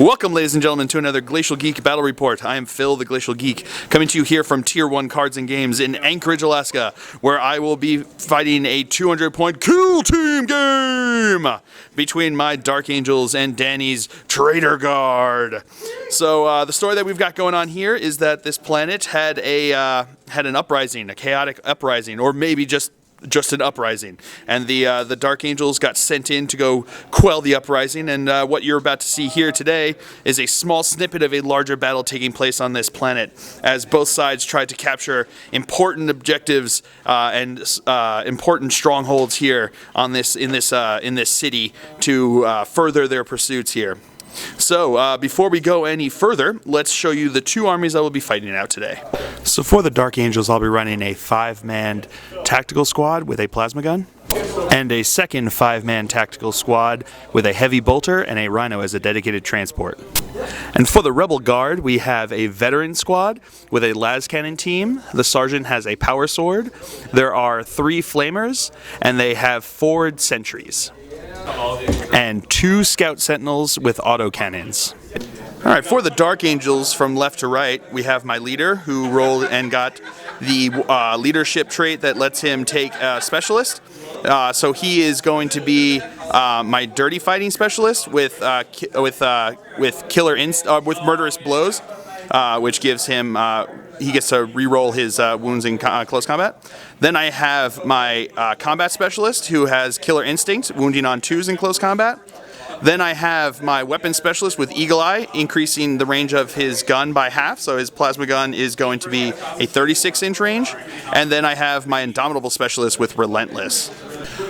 Welcome, ladies and gentlemen, to another Glacial Geek Battle Report. I am Phil, the Glacial Geek, coming to you here from Tier 1 Cards and Games in Anchorage, Alaska, where I will be fighting a 200-point kill team game between my Dark Angels and Danny's Traitor Guard. So the story that we've got going on here is that this planet had an uprising, a chaotic uprising, or maybe just an uprising, and the Dark Angels got sent in to go quell the uprising. And what you're about to see here today is a small snippet of a larger battle taking place on this planet, as both sides tried to capture important objectives and important strongholds here on this in this city to further their pursuits here. So, before we go any further, let's show you the two armies I will be fighting out today. So for the Dark Angels, I'll be running a 5-man tactical squad with a plasma gun, and a second 5-man tactical squad with a heavy bolter and a rhino as a dedicated transport. And for the Rebel Guard, we have a veteran squad with a las cannon team. The sergeant has a power sword. There are 3 flamers, and they have 4 sentries. And 2 scout sentinels with autocannons. Alright, for the Dark Angels from left to right, we have my leader who rolled and got the leadership trait that lets him take a specialist. So he is going to be my dirty fighting specialist with murderous blows, which gives him he gets to re-roll his wounds in close combat. Then I have my combat specialist who has killer instinct, wounding on 2s in close combat. Then I have my weapon specialist with Eagle Eye, increasing the range of his gun by half, so his plasma gun is going to be a 36-inch range. And then I have my Indomitable specialist with Relentless.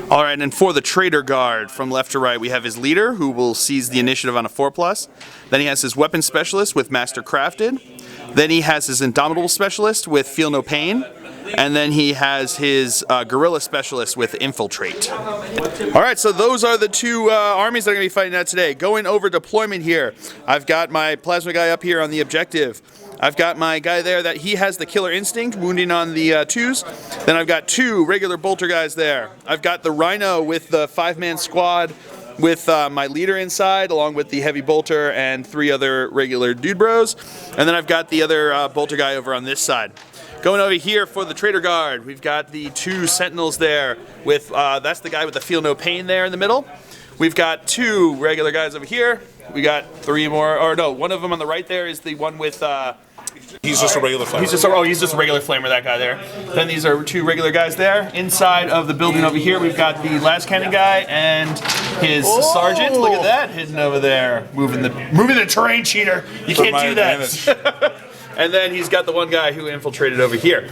Alright, and for the Traitor Guard, from left to right, we have his leader, who will seize the initiative on a 4+. Then he has his weapon specialist with Master Crafted. Then he has his Indomitable specialist with Feel No Pain. And then he has his Guerrilla specialist with Infiltrate. Alright, so those are the two armies that I'm going to be fighting at today. Going over deployment here, I've got my plasma guy up here on the objective. I've got my guy there that he has the killer instinct, wounding on the 2s. Then I've got 2 regular bolter guys there. I've got the Rhino with the 5-man squad with my leader inside, along with the heavy bolter and 3 other regular dude bros. And then I've got the other bolter guy over on this side. Going over here for the Traitor Guard, we've got the 2 sentinels there with, that's the guy with the Feel No Pain there in the middle. We've got 2 regular guys over here. We got 3 more, or no, one of them on the right there is the one with, he's just a regular flamer. He's just a regular flamer, that guy there. Then these are 2 regular guys there. Inside of the building over here, we've got the las cannon guy and his sergeant. Look at that, hidden over there. Moving the terrain, cheater. You can't do that. And then he's got the one guy who infiltrated over here.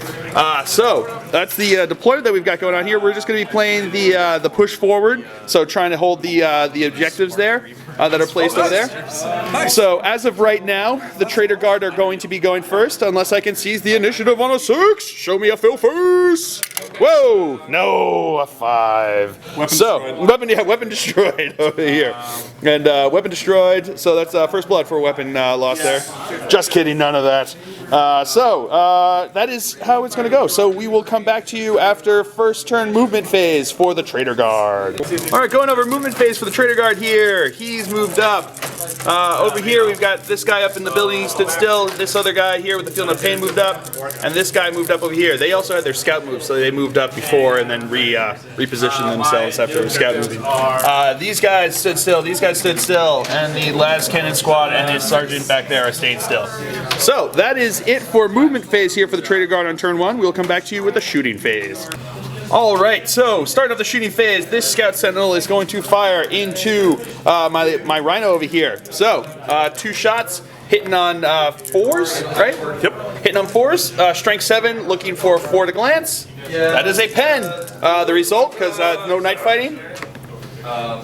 So that's the deployment that we've got going on here. We're just going to be playing the push forward, so trying to hold the objectives there that are placed over there. Nice. So as of right now, the Traitor Guard are going to be going first, unless I can seize the initiative on a 6. Show me a Phil face. Whoa, no, a 5. Weapon destroyed over here, and weapon destroyed. So that's first blood for a weapon lost there. Just kidding, none of that. That is how it's going to go. So we will come back to you after first turn movement phase for the Traitor Guard. All right, going over movement phase for the Traitor Guard here. He's moved up. Over here we've got this guy up in the building. He stood still. This other guy here with the Feel No Pain moved up, and this guy moved up over here. They also had their scout move, so they moved up before and then repositioned themselves after the scout moving. These guys stood still. These guys stood still, and the las cannon squad and his sergeant back there are staying still. So that is it for movement phase here for the Traitor Guard on turn 1. We'll come back to you with the shooting phase. Alright, so starting off the shooting phase, this Scout Sentinel is going to fire into my Rhino over here. So, 2 shots, hitting on 4s, right? Yep. Hitting on 4s, strength 7, looking for 4 to glance. That is a pen. The result, because no night fighting,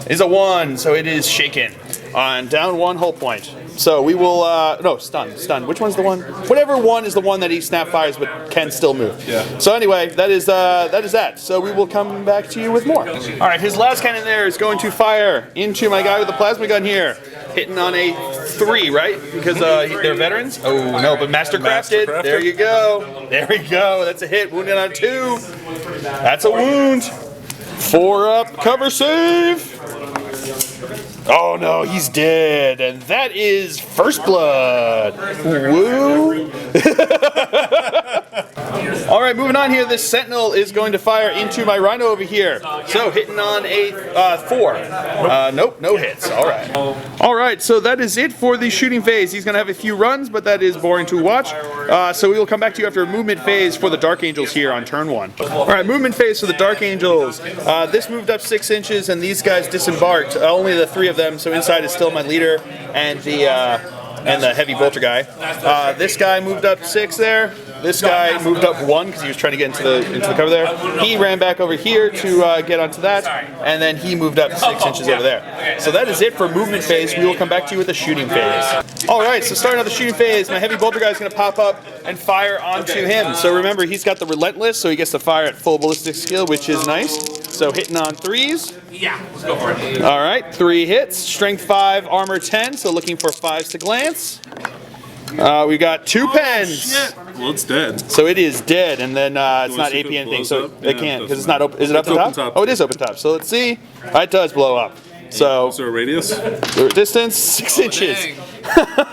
is a 1, so it is shaken. On down 1 hull point. So we will, no, stun. Which one's the one? Whatever one is the one that he snap fires but can still move. Yeah. So anyway, that is that. So we will come back to you with more. All right, his las cannon there is going to fire into my guy with the plasma gun here. Hitting on a 3, right? Because they're veterans? Oh, no, but Master Crafted. There you go. There we go. That's a hit. Wounded on 2. That's a wound. 4 up. Cover save. Oh no, he's dead, and that is first blood. Woo! All right, moving on here. This sentinel is going to fire into my rhino over here. So hitting on a 4. Nope, no hits. All right. All right, so that is it for the shooting phase. He's going to have a few runs, but that is boring to watch. So we will come back to you after a movement phase for the Dark Angels here on turn 1. All right, movement phase for the Dark Angels. This moved up 6 inches, and these guys disembarked. Only the 3 of them. So inside is still my leader and the heavy bolter guy. This guy moved up 6 there. This guy moved up 1 because he was trying to get into the cover there. He ran back over here to get onto that, and then he moved up 6 inches over there. So that is it for movement phase. We will come back to you with the shooting phase. All right, so starting out the shooting phase, my heavy bolter guy is going to pop up and fire onto him. So remember, he's got the relentless, so he gets to fire at full ballistic skill, which is nice. So hitting on 3s. Yeah, let's go for it. All right, 3 hits. Strength 5, armor 10. So looking for 5s to glance. We got 2 pens. Shit. Well, it's dead. So it is dead, and then it's not see if AP it anything, blows so up? it Yeah, can't it because it's not open. Is it up It's the top? open top. Oh, it is open top. So let's see. It does blow up. So Is there a radius? distance 6 inches.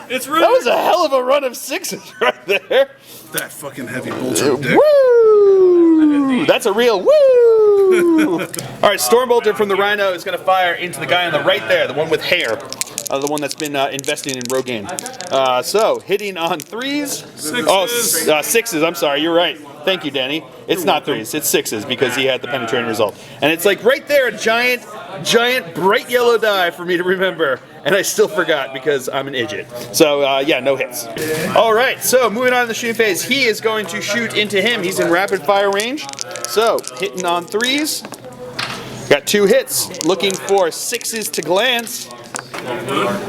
It's That was a hell of a run of 6s right there. That fucking heavy bolter dick. Woo! That's a real woo! All right, Stormbolter from the Rhino is going to fire into the guy on the right there, the one with hair. The one that's been investing in Rogaine. So, hitting on 3s. Oh, 6s, I'm sorry, you're right. Thank you, Danny. It's not 3s, it's 6s because he had the penetrating result. And it's like right there, a giant, bright yellow die for me to remember. And I still forgot because I'm an idiot. So, yeah, no hits. All right, so moving on to the shooting phase. He is going to shoot into him. He's in rapid fire range. So, hitting on 3s. Got 2 hits. Looking for 6s to glance.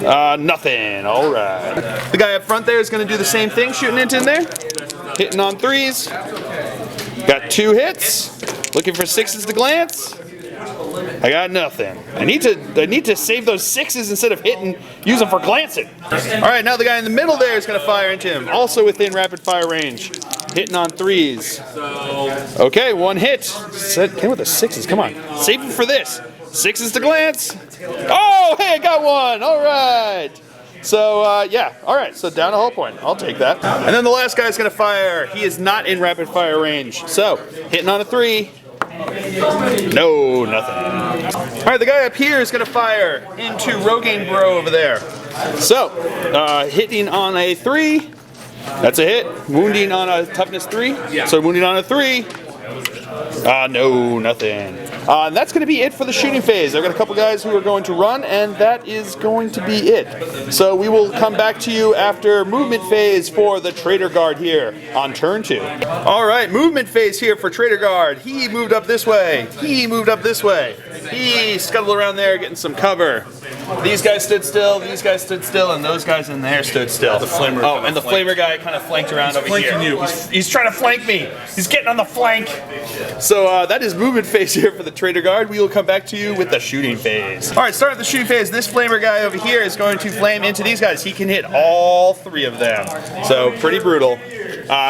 Nothing. All right. The guy up front there is going to do the same thing, shooting into in there. Hitting on 3s. Got 2 hits. Looking for 6s to glance. I got nothing. I need to save those 6s instead of use them for glancing. All right, now the guy in the middle there is going to fire into him, also within rapid fire range. Hitting on 3s. Okay, 1 hit. Came with the 6s. Come on, save him for this. 6s to glance. Oh, hey, I got 1. All right. So, yeah. All right, so down a hull point. I'll take that. And then the last guy is going to fire. He is not in rapid fire range. So, hitting on a 3. No, nothing. All right, the guy up here is going to fire into Rogaine Bro over there. So, hitting on a 3. That's a hit. Wounding on a toughness 3. So, wounding on a 3. No, nothing. And that's going to be it for the shooting phase. I've got a couple guys who are going to run, and that is going to be it. So we will come back to you after movement phase for the Traitor Guard here on turn 2. All right, movement phase here for Traitor Guard. He moved up this way. He moved up this way. He scuttled around there getting some cover. These guys stood still, these guys stood still, and those guys in there stood still. The flamer. Oh, and the flamer guy kind of flanked around over here. You. He's trying to flank me. He's getting on the flank. So that is movement phase here for the Traitor Guard. We will come back to you with the shooting phase. All right, starting with the shooting phase, this flamer guy over here is going to flame into these guys. He can hit all 3 of them. So pretty brutal.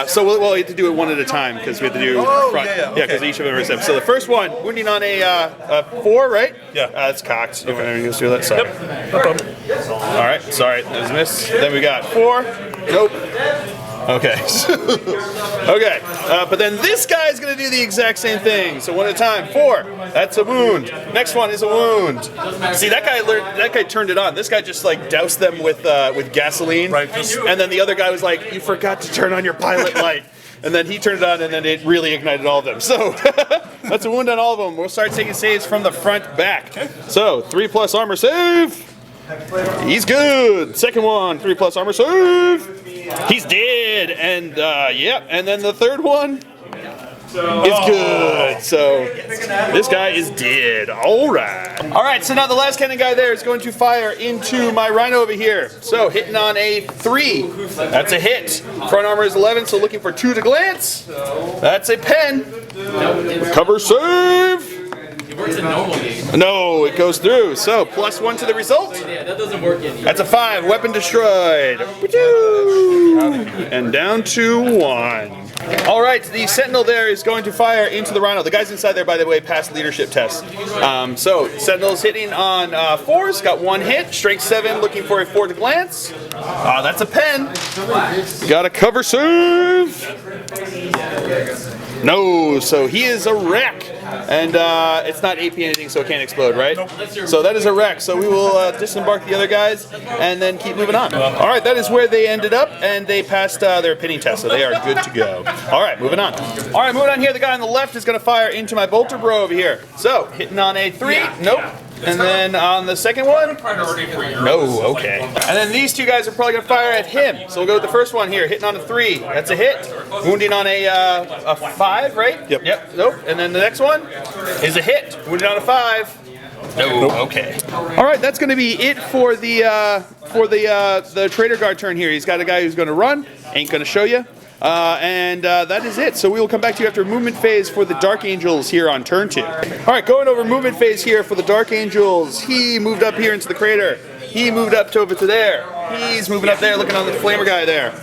So we'll have to do it one at a time because we have to do front. Yeah, because each of them are step. So the first one, wounding on a 4, right? Yeah. It's cocked. Okay, let's do that. Sorry. No problem. All right, sorry, that was a miss. Then we got 4. Nope. Okay. Okay. But then this guy is going to do the exact same thing. So one at a time. 4. That's a wound. Next one is a wound. See, that guy turned it on. This guy just like doused them with gasoline. Right. And then the other guy was like, "You forgot to turn on your pilot light." And then he turned it on, and then it really ignited all of them. So that's a wound on all of them. We'll start taking saves from the front back. So 3+ armor save. He's good. Second one, 3+ armor save. He's dead. And yeah. And then the third one is good. So this guy is dead. All right. All right. So now the last cannon guy there is going to fire into my rhino over here. So hitting on a 3. That's a hit. Front armor is 11. So looking for 2 to glance. That's a pen. Recover save. It works in normal games. No, it goes through. So +1 to the result. Yeah, that doesn't work in. That's a 5. Weapon destroyed. And down to 1. All right, the Sentinel there is going to fire into the Rhino. The guys inside there, by the way, passed leadership test. So Sentinel's hitting on 4s, got 1 hit, strength 7, looking for a 4 to glance. That's a pen. Got a cover save. No, so he is a wreck. And it's not AP anything, so it can't explode, right? Nope. So that is a wreck. So we will disembark the other guys and then keep moving on. All right, that is where they ended up, and they passed their pinning test, so they are good to go. All right, moving on. All right, moving on here. The guy on the left is going to fire into my bolter bro over here. So hitting on a 3. Nope. And then on the second one, no, okay. And then these two guys are probably going to fire at him. So we'll go with the first one here, hitting on a 3. That's a hit. Wounding on a 5, right? Yep. Nope. And then the next one is a hit. Wounding on a 5. No, okay. All right, that's going to be it for the Traitor Guard turn here. He's got a guy who's going to run, ain't going to show you. And that is it. So we will come back to you after movement phase for the Dark Angels here on turn 2. Alright, going over movement phase here for the Dark Angels. He moved up here into the crater. He moved up over to there. He's moving up there looking on the flamer guy there.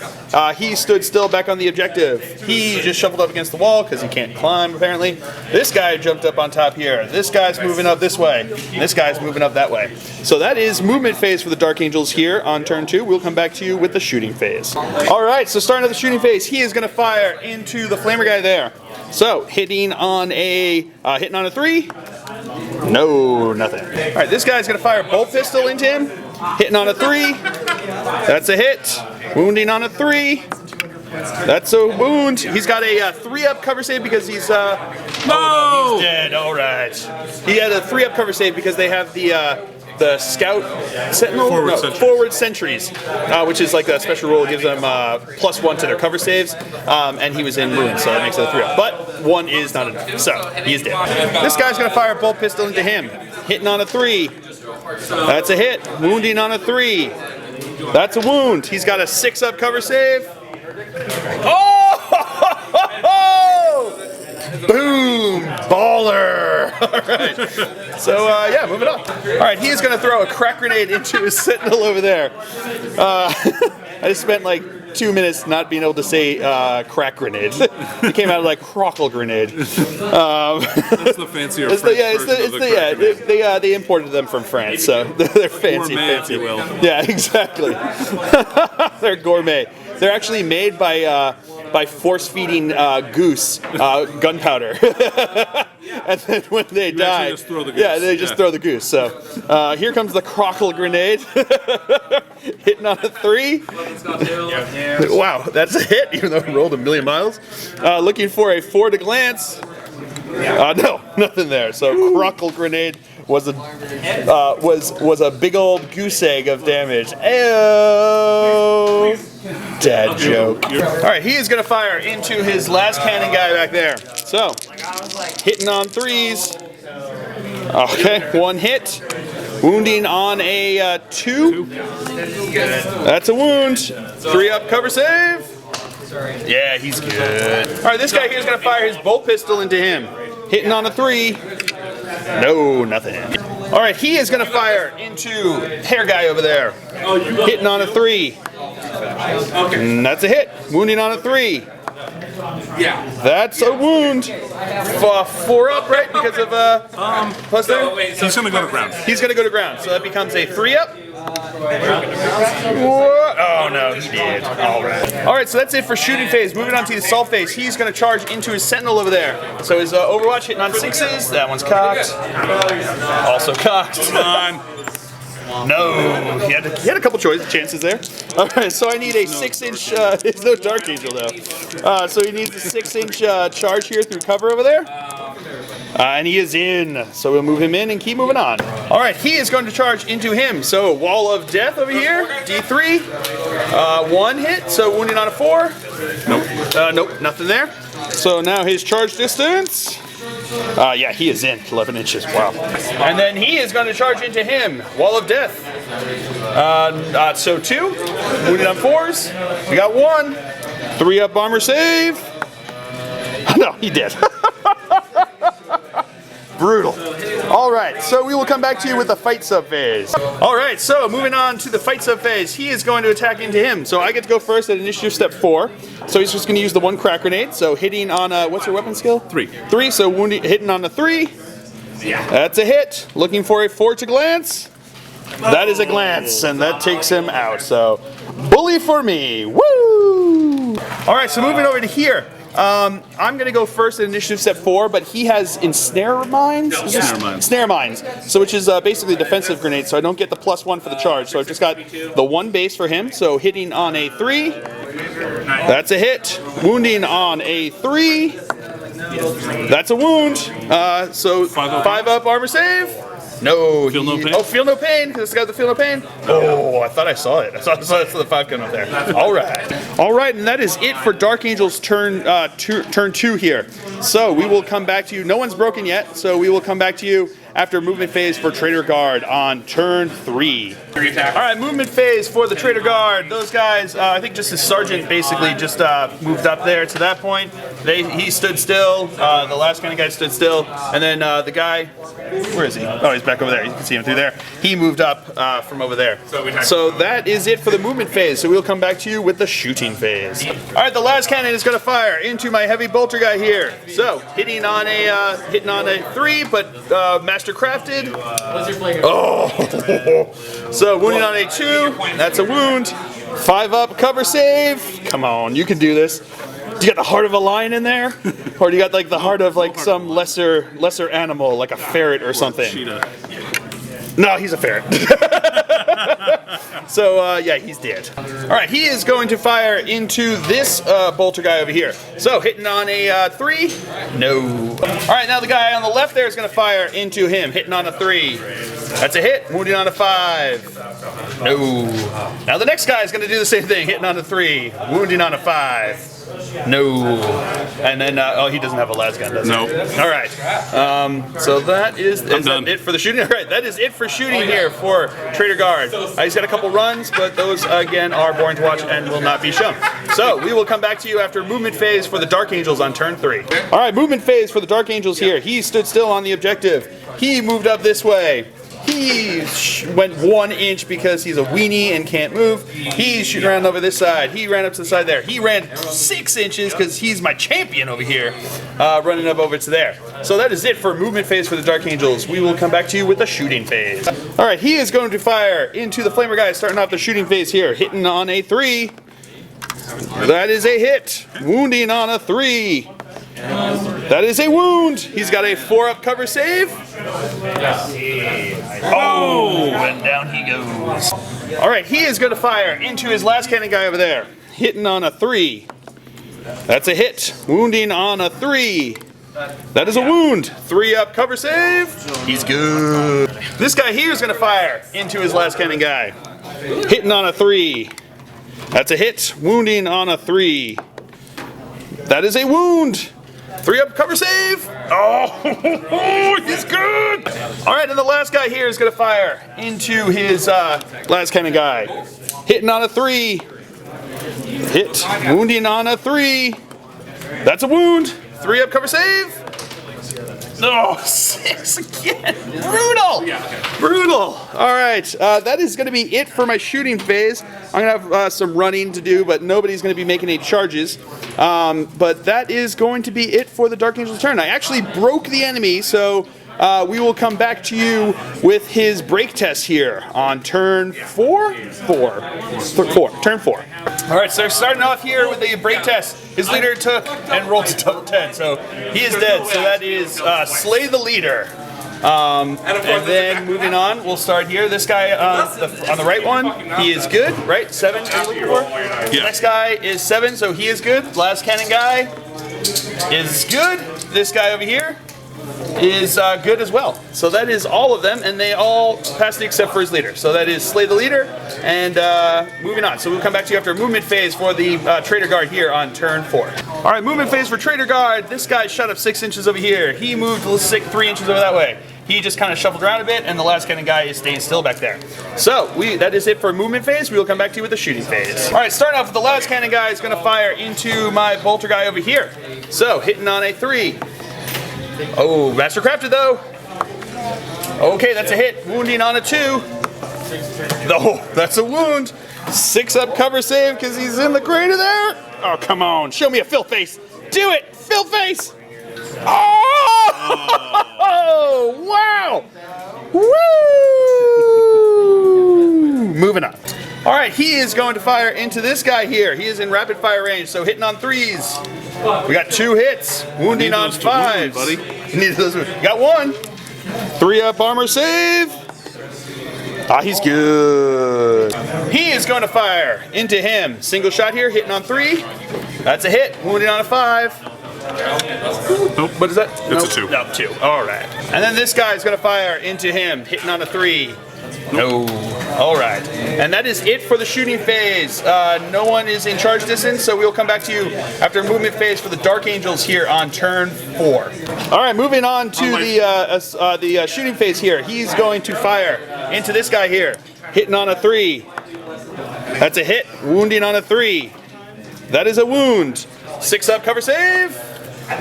He stood still back on the objective. He just shuffled up against the wall because he can't climb apparently. This guy jumped up on top here. This guy's moving up this way. This guy's moving up that way. So that is movement phase for the Dark Angels here on turn 2. We'll come back to you with the shooting phase. Alright, so starting at the shooting phase, he is going to fire into the flamer guy there. So hitting on a 3. No, nothing. Alright, this guy's going to fire a bolt pistol into him. Hitting on a 3. That's a hit. Wounding on a 3. That's a wound. He's got a 3-up cover save because he's no! He's dead. All right. He had a 3-up cover save because they have the scout sentinel forward sentries, which is like a special rule. It gives them +1 to their cover saves, and he was in wound, so that makes it a 3-up. But 1 is not enough, so he is dead. This guy's gonna fire a bolt pistol into him, hitting on a 3. That's a hit. Wounding on a 3. That's a wound. He's got a 6-up cover save. Oh! Boom! Baller! Alright. So, yeah, moving on. Alright, he is going to throw a crack grenade into his sentinel over there. I just spent like 2 minutes not being able to say crack grenade. It came out like crockle grenade. That's the fancier French version. They imported them from France, so they're fancy. Gourmet, if you will. Yeah, exactly. They're gourmet. They're actually made by force-feeding goose gunpowder. And then when they die, just throw the goose. Yeah, they just throw the goose. So here comes the crockle grenade. Hitting on a 3. Wow, that's a hit, even though it rolled a million miles. Looking for a 4 to glance. No, nothing there. So crockle grenade was a big old goose egg of damage. Ayo! Dad joke. Alright, he is going to fire into his last cannon guy back there. So, hitting on 3s. Okay, 1 hit. Wounding on a 2. That's a wound. 3-up cover save. Yeah, he's good. Alright, this guy here is going to fire his bolt pistol into him. Hitting on a 3. No, nothing. Alright, he is going to fire into hair guy over there. Hitting on a 3. And that's a hit. Wounding on a 3. Yeah. That's a wound. 4-up, right? Because of plus there? He's going to go to ground. He's going to go to ground. So that becomes a 3-up. Oh no, he did. Alright, so that's it for shooting phase. Moving on to the assault phase. He's going to charge into his sentinel over there. So his Overwatch hitting on 6s. That one's cocked. Also cocked. Come on. No, he had a couple chances there. Alright, so I need a 6-inch, there's no Dark Angel though. So he needs a 6-inch charge here through cover over there. And he is in, so we'll move him in and keep moving on. Alright, he is going to charge into him. So Wall of Death over here, D3. 1 hit, so wounding on a 4. Nope. Nope, nothing there. So now his charge distance. Yeah, he is in 11 inches. Wow. And then he is going to charge into him. Wall of Death. So 2. Wounded on 4s. We got 1. 3-up armor save. No, he did. Brutal. All right, so we will come back to you with the fight sub phase. All right, so moving on to the fight sub phase, he is going to attack into him. So I get to go first at initiative step 4. So he's just going to use the 1 crack grenade. So hitting on a, what's your weapon skill? 3. 3, so wounding, hitting on a 3. Yeah. That's a hit. Looking for a 4 to glance. That is a glance, and that takes him out. So bully for me. Woo! All right, so moving over to here. I'm going to go first at initiative step 4, but he has ensnare mines? Snare mines. So which is basically defensive grenade, so I don't get the +1 for the charge. So I've just got the 1 base for him, so hitting on a 3. That's a hit. Wounding on a 3. That's a wound. So 5 up armor save. No. Feel no pain? Oh, feel no pain, because it's got the feel no pain. Oh, I thought I saw it. I saw the 5 coming up there. All right. All right, and that is it for Dark Angel's turn 2 here. So we will come back to you. No one's broken yet, so we will come back to you after movement phase for Traitor Guard on turn 3. All right, movement phase for the Traitor Guard. Those guys, I think just his sergeant basically just moved up there to that point. He stood still. The last kind of guy stood still, and then the guy, where is he? Oh, he's back over there. You can see him through there. He moved up from over there. So that is it for the movement phase. So we'll come back to you with the shooting phase. All right, the last cannon is going to fire into my heavy bolter guy here. So hitting on a 3, but master crafted. What's your flavor? Oh, so wounding on a 2. That's a wound. 5 up, cover save. Come on, you can do this. Do you got the heart of a lion in there, or do you got like the heart of like some lesser animal, like a ferret or something? Cheetah. No, he's a ferret. So yeah, he's dead. All right, he is going to fire into this bolter guy over here. So hitting on a 3, no. All right, now the guy on the left there is going to fire into him, hitting on a 3. That's a hit. Wounding on a 5, no. Now the next guy is going to do the same thing, hitting on a 3, wounding on a 5. No. And then, oh, he doesn't have a las gun, does he? No. All right. So that is that it for the shooting? All right, that is it for shooting here for Traitor Guard. He's got a couple runs, but those, again, are boring to watch and will not be shown. So we will come back to you after movement phase for the Dark Angels on turn 3. All right, movement phase for the Dark Angels here. He stood still on the objective. He moved up this way. He went 1 inch because he's a weenie and can't move. He's shooting around over this side. He ran up to the side there. He ran 6 inches because he's my champion over here, running up over to there. So that is it for movement phase for the Dark Angels. We will come back to you with the shooting phase. All right, he is going to fire into the Flamer guy, starting off the shooting phase here, hitting on a 3. That is a hit. Wounding on a 3. That is a wound. He's got a 4 up cover save. Oh, and down he goes. All right, he is going to fire into his last cannon guy over there, hitting on a 3. That's a hit. Wounding on a 3. That is a wound. 3 up cover save. He's good. This guy here is going to fire into his last cannon guy, hitting on a 3. That's a hit. Wounding on a 3. That is a wound. 3 up cover save. Oh, he's good. All right, and the last guy here is going to fire into his last cannon guy, hitting on a 3. Hit. Wounding on a 3. That's a wound. 3 up cover save. Oh, 6 again. Brutal. Brutal. All right, that is going to be it for my shooting phase. I'm going to have some running to do, but nobody's going to be making any charges. But that is going to be it for the Dark Angel's turn. I actually broke the enemy, so we will come back to you with his break test here on turn 4? Turn 4. All right, so starting off here with the break test. His leader took and rolled a double 10, so he is dead. So that is slay the leader. And then moving on, we'll start here. This guy on the right one, he is good, right? 7 are you looking for? Yeah. The next guy is 7, so he is good. Last cannon guy is good. This guy over here is good as well. So that is all of them, and they all passed except for his leader. So that is slay the leader, and moving on. So we'll come back to you after a movement phase for the Traitor Guard here on turn 4. All right, movement phase for Traitor Guard. This guy shot up 6 inches over here. He moved 3 inches over that way. He just kind of shuffled around a bit, and the last cannon guy is staying still back there. So that is it for movement phase. We will come back to you with the shooting phase. All right, starting off with the last cannon guy is going to fire into my bolter guy over here. So hitting on a 3. Oh, master crafted though. Okay, that's a hit. Wounding on a 2. Oh, that's a wound. 6 up cover save because he's in the crater there. Oh, come on. Show me a fill face. Do it. Fill face. Oh, wow. Woo. Moving on. All right, he is going to fire into this guy here. He is in rapid fire range, so hitting on 3s. We got 2 hits. Wounding on 5s. buddy. Need those. Got 1. 3 up armor save. Ah, he's good. He is going to fire into him. Single shot here, hitting on 3. That's a hit. Wounding on a 5. Nope. What is that? It's a 2. No, 2. All right. And then this guy is going to fire into him, hitting on a 3. No. All right. And that is it for the shooting phase. No one is in charge distance, so we'll come back to you after movement phase for the Dark Angels here on turn 4. All right, moving on to the shooting phase here. He's going to fire into this guy here, hitting on a 3. That's a hit. Wounding on a 3. That is a wound. 6 up cover save.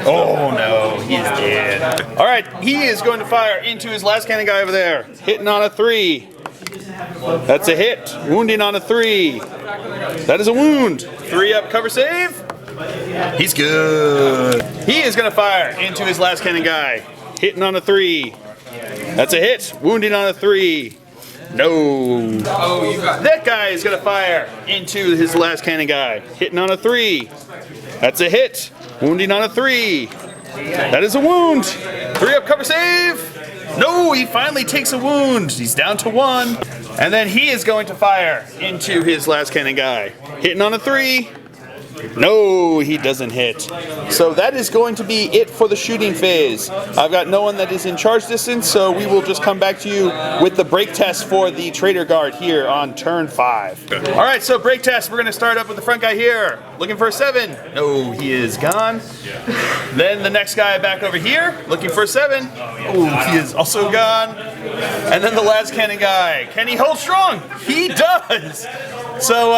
Oh no, he's dead. All right, he is going to fire into his last cannon guy over there, hitting on a 3. That's a hit. Wounding on a 3. That is a wound. 3 up cover save. He's good. He is going to fire into his last cannon guy, hitting on a 3. That's a hit. Wounding on a 3. No. That guy is going to fire into his last cannon guy, hitting on a 3. That's a hit. Wounding on a 3. That is a wound. 3 up cover save. No, he finally takes a wound. He's down to 1. And then he is going to fire into his last cannon guy, hitting on a 3. No, he doesn't hit. So that is going to be it for the shooting phase. I've got no one that is in charge distance, so we will just come back to you with the break test for the Traitor Guard here on turn 5. Okay. All right, so break test. We're going to start up with the front guy here. Looking for a 7. No, he is gone. Then the next guy back over here, looking for a 7. Oh, he is also gone. And then the last cannon guy. Can he hold strong? He does. So,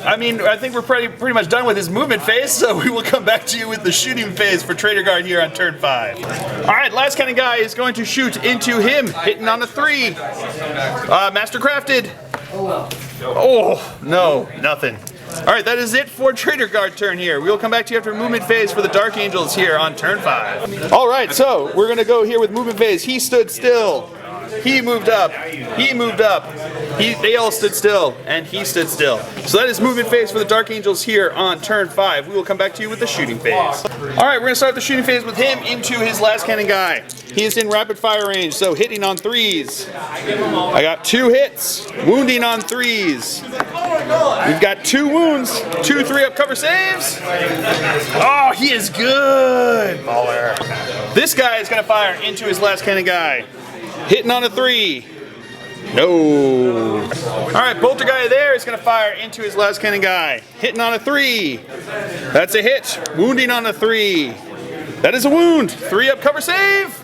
I mean, I think we're pretty much done with his movement phase, so we will come back to you with the shooting phase for Traitor Guard here on turn 5. All right, last cannon guy is going to shoot into him, hitting on a 3. Master crafted. Oh, no, nothing. All right, that is it for Traitor Guard turn here. We will come back to you after movement phase for the Dark Angels here on turn 5. All right, so we're going to go here with movement phase. He stood still. He moved up. He moved up. They all stood still, and he stood still. So that is movement phase for the Dark Angels here on turn 5. We will come back to you with the shooting phase. All right, we're going to start the shooting phase with him into his last cannon guy. He is in rapid fire range, so hitting on 3s. I got 2 hits, wounding on 3s. We've got 2 wounds, 2 3-up cover saves. Oh, he is good. Baller. This guy is going to fire into his last cannon guy. Hitting on a 3. No. All right, bolter guy there is going to fire into his last cannon guy. Hitting on a 3. That's a hit. Wounding on a 3. That is a wound. 3-up cover save.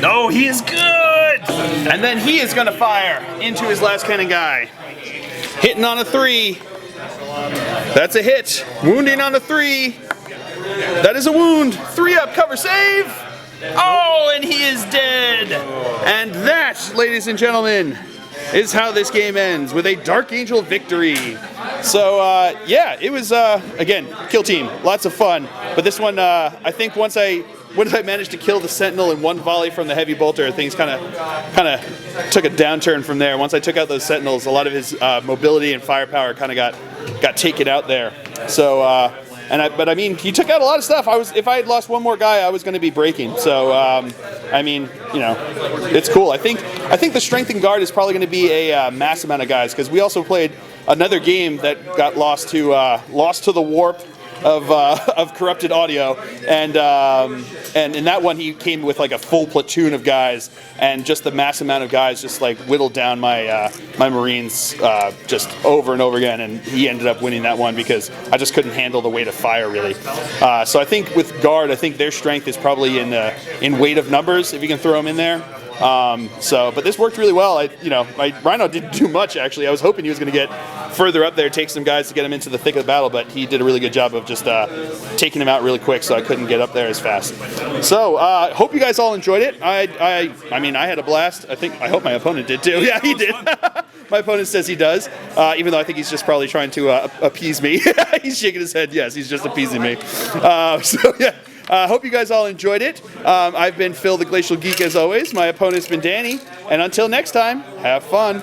No, he is good. And then he is going to fire into his last cannon guy. Hitting on a 3. That's a hit. Wounding on a 3. That is a wound. 3-up cover save. Oh, and he is dead. And that, ladies and gentlemen, is how this game ends, with a Dark Angel victory. So, yeah, it was, again, kill team. Lots of fun. But this one, I think once I managed to kill the Sentinel in one volley from the heavy bolter, things kind of took a downturn from there. Once I took out those Sentinels, a lot of his mobility and firepower kind of got taken out there. So, but I mean, he took out a lot of stuff. If I had lost one more guy, I was going to be breaking. So, I mean, you know, it's cool. I think the strength in guard is probably going to be a mass amount of guys, because we also played another game that got lost to the warp of corrupted audio, and in that one he came with like a full platoon of guys, and just the mass amount of guys just like whittled down my my Marines just over and over again, and he ended up winning that one because I just couldn't handle the weight of fire really. So I think with guard, I think their strength is probably in weight of numbers, if you can throw them in there. But this worked really well. My Rhino didn't do much, actually. I was hoping he was going to get further up there, take some guys to get him into the thick of the battle, but he did a really good job of just taking him out really quick, so I couldn't get up there as fast. So, hope you guys all enjoyed it. I mean, I had a blast. I hope my opponent did too. Yeah, he did. My opponent says he does, even though I think he's just probably trying to appease me. He's shaking his head. Yes, he's just appeasing me. So, yeah. Hope you guys all enjoyed it. I've been Phil the Glacial Geek as always. My opponent's been Danny. And until next time, have fun.